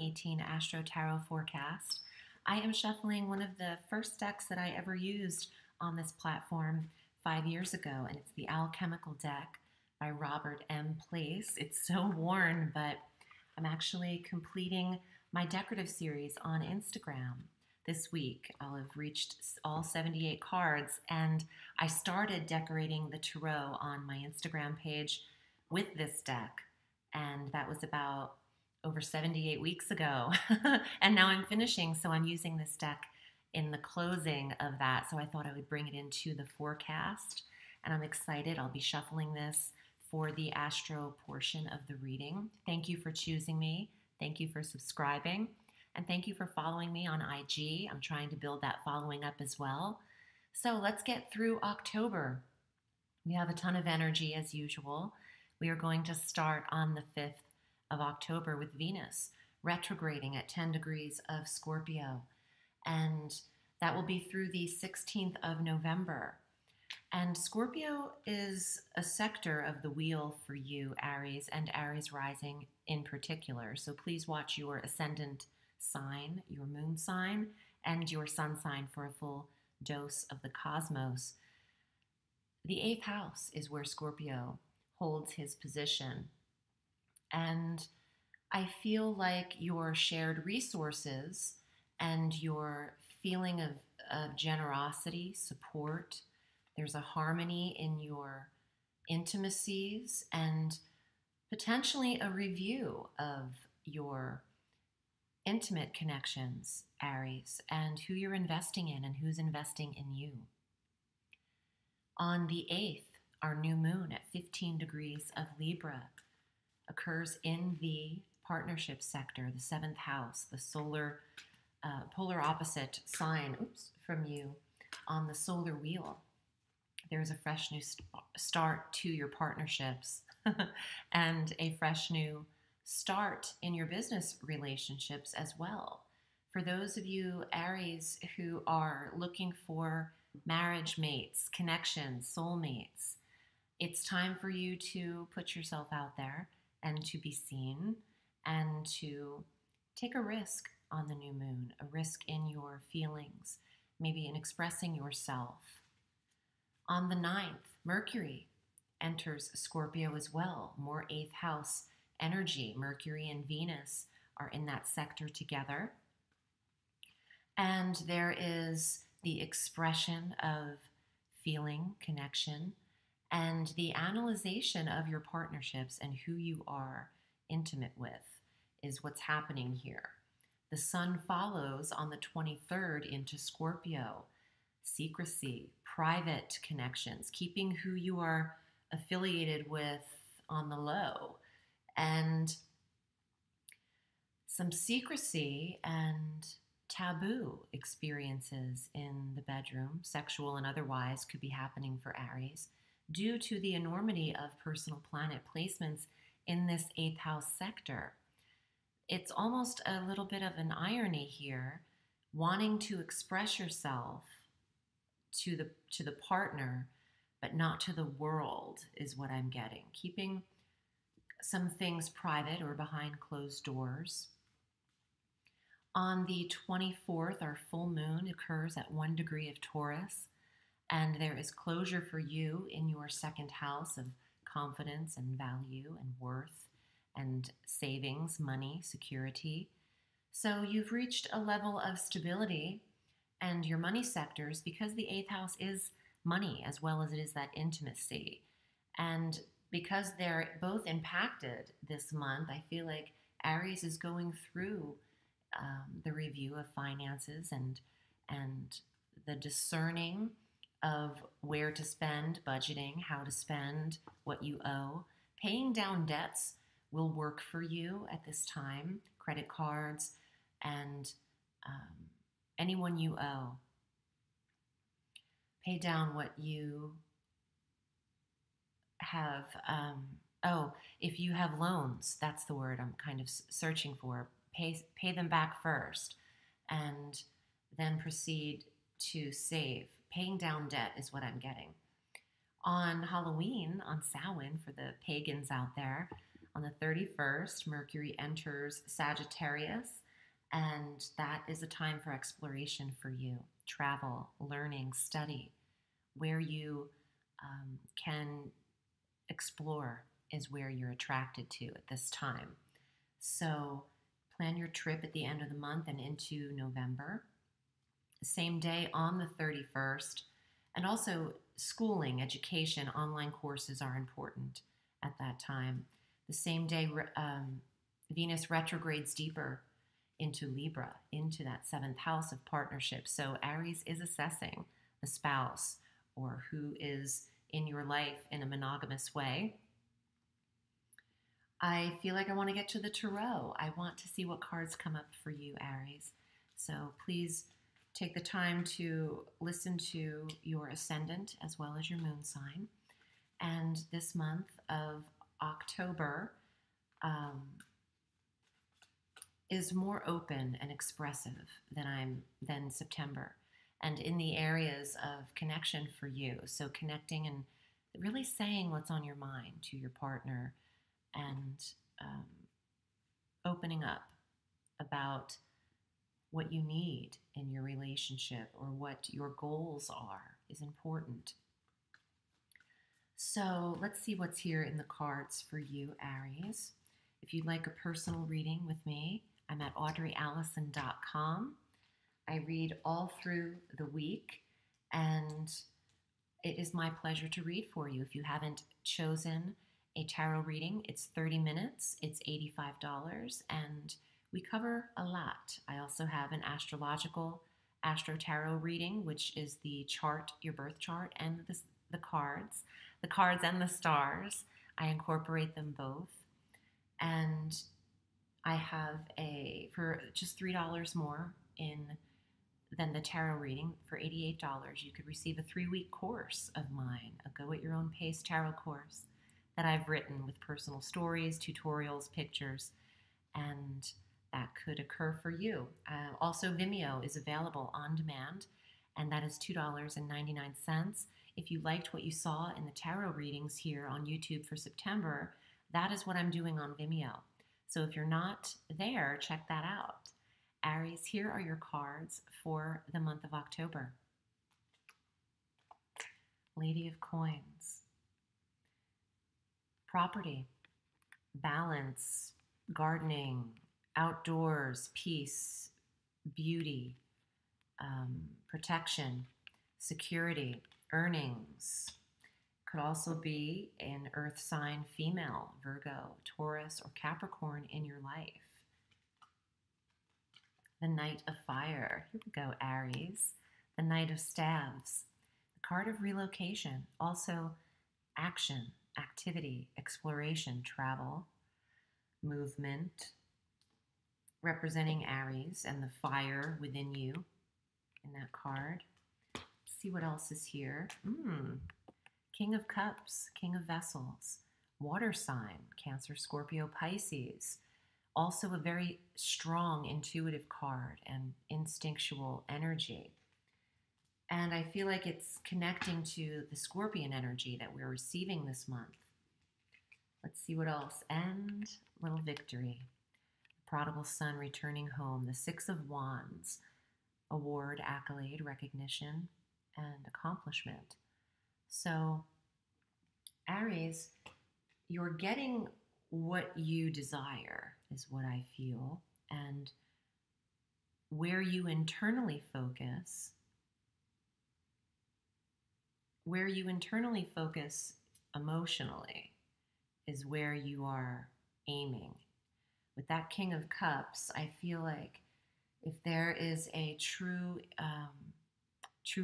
2018 Astro Tarot forecast. I am shuffling one of the first decks that I ever used on this platform 5 years ago, and it's the Alchemical deck by Robert M. Place. It's so worn, but I'm actually completing my decorative series on Instagram this week. I'll have reached all 78 cards, and I started decorating the tarot on my Instagram page with this deck, and that was about over 78 weeks ago. And now I'm finishing, so I'm using this deck in the closing of that, so I thought I would bring it into the forecast, and I'm excited. I'll be shuffling this for the Astro portion of the reading. Thank you for choosing me. Thank you for subscribing, and thank you for following me on IG. I'm trying to build that following up as well. So let's get through October. We have a ton of energy as usual. We are going to start on the 5th of October with Venus retrograding at 10 degrees of Scorpio, and that will be through the 16th of November. And Scorpio is a sector of the wheel for you, Aries, and Aries rising in particular. So please watch your ascendant sign, your moon sign, and your sun sign for a full dose of the cosmos. The 8th house is where Scorpio holds his position. And I feel like your shared resources and your feeling of generosity, support, there's a harmony in your intimacies and potentially a review of your intimate connections, Aries, and who you're investing in and who's investing in you. On the 8th, our new moon at 15 degrees of Libra occurs in the partnership sector, the 7th house, the solar polar opposite sign from you on the solar wheel. There's a fresh new start to your partnerships and a fresh new start in your business relationships as well. For those of you, Aries, who are looking for marriage mates, connections, soulmates, it's time for you to put yourself out there and to be seen and to take a risk on the new moon, a risk in your feelings, maybe in expressing yourself. On the 9th, Mercury enters Scorpio as well, more 8th house energy. Mercury and Venus are in that sector together. And there is the expression of feeling, connection, and the analyzation of your partnerships and who you are intimate with is what's happening here. The sun follows on the 23rd into Scorpio. Secrecy, private connections, keeping who you are affiliated with on the low, and some secrecy and taboo experiences in the bedroom, sexual and otherwise, could be happening for Aries due to the enormity of personal planet placements in this 8th house sector. It's almost a little bit of an irony here, wanting to express yourself to the partner, but not to the world, is what I'm getting. Keeping some things private or behind closed doors. On the 24th, our full moon occurs at 1 degree of Taurus, and there is closure for you in your 2nd house of confidence and value and worth and savings, money, security. So you've reached a level of stability, and your money sectors, because the 8th house is money as well as it is that intimacy. And because they're both impacted this month, I feel like Aries is going through the review of finances and the discerning of where to spend, budgeting, how to spend, what you owe. Paying down debts will work for you at this time, credit cards and anyone you owe. Pay down what you have. If you have loans, that's the word I'm kind of searching for. Pay them back first and then proceed to save. Paying down debt is what I'm getting. On Halloween, on Samhain, for the pagans out there, On the 31st, Mercury enters Sagittarius, and that is a time for exploration for you. Travel, learning, study, where you can explore is where you're attracted to at this time. So plan your trip at the end of the month and into November. Same day on the 31st, and also schooling, education, online courses are important at that time. The same day, Venus retrogrades deeper into Libra, into that 7th house of partnership. So Aries is assessing the spouse or who is in your life in a monogamous way. I feel like I want to get to the tarot. I want to see what cards come up for you, Aries. So please take the time to listen to your ascendant as well as your moon sign. And this month of October is more open and expressive than September, and in the areas of connection for you. So connecting and really saying what's on your mind to your partner, and opening up about what you need in your relationship or what your goals are is important. So let's see what's here in the cards for you, Aries. If you'd like a personal reading with me, I'm at audreyalison.com. I read all through the week, and it is my pleasure to read for you. If you haven't chosen a tarot reading, it's 30 minutes, it's $85, and we cover a lot. I also have an astrological Astro Tarot reading, which is the chart, your birth chart, and the cards and the stars. I incorporate them both. And I have for just $3 more than the tarot reading, for $88, you could receive a 3-week course of mine, a go at your own pace tarot course that I've written with personal stories, tutorials, pictures, and that could occur for you. Also, Vimeo is available on demand, and that is $2.99. If you liked what you saw in the tarot readings here on YouTube for September, that is what I'm doing on Vimeo. So if you're not there, check that out. Aries, here are your cards for the month of October. Lady of Coins. Property, balance, gardening, outdoors, peace, beauty, protection, security, earnings. Could also be an earth sign female, Virgo, Taurus, or Capricorn in your life. The Knight of Fire. Here we go, Aries. The Knight of Staves. The card of relocation. Also action, activity, exploration, travel, movement, representing Aries and the fire within you in that card. Let's see what else is here. King of Cups, King of Vessels, water sign, Cancer, Scorpio, Pisces. Also a very strong intuitive card and instinctual energy. And I feel like it's connecting to the Scorpion energy that we're receiving this month. Let's see what else. And little victory. Prodigal son returning home. The Six of Wands. Award, accolade, recognition, and accomplishment. So, Aries, you're getting what you desire, is what I feel. And where you internally focus, emotionally, is where you are aiming. With that King of Cups, I feel like if there is a true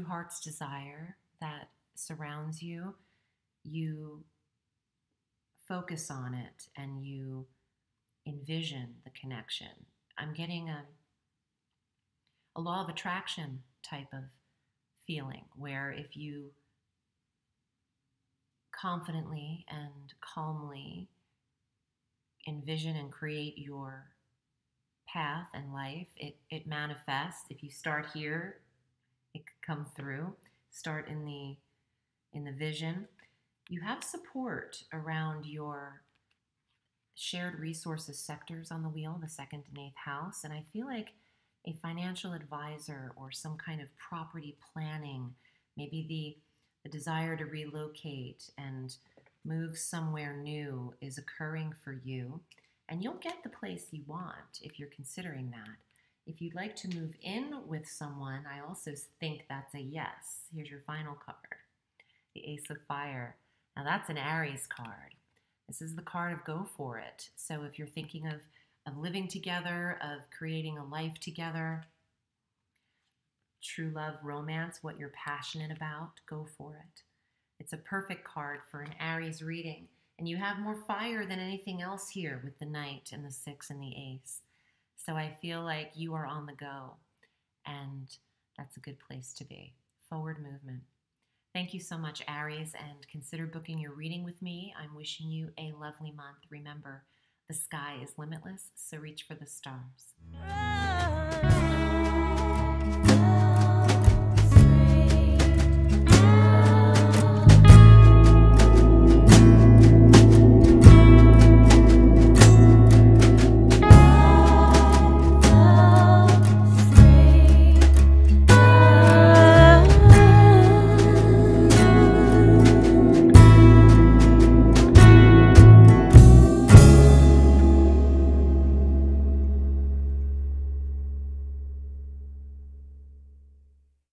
heart's desire that surrounds you, you focus on it and you envision the connection. I'm getting a law of attraction type of feeling, where if you confidently and calmly envision and create your path and life, it manifests. If you start here, it could come through. Start in the vision. You have support around your shared resources sectors on the wheel, the second and eighth house. And I feel like a financial advisor or some kind of property planning, maybe the desire to relocate and move somewhere new is occurring for you. And you'll get the place you want if you're considering that. If you'd like to move in with someone, I also think that's a yes. Here's your final card, the Ace of Fire. Now that's an Aries card. This is the card of go for it. So if you're thinking of living together, of creating a life together, true love, romance, what you're passionate about, go for it. It's a perfect card for an Aries reading. And you have more fire than anything else here with the Knight and the Six and the Ace. So I feel like you are on the go. And that's a good place to be. Forward movement. Thank you so much, Aries, and consider booking your reading with me. I'm wishing you a lovely month. Remember, the sky is limitless, so reach for the stars.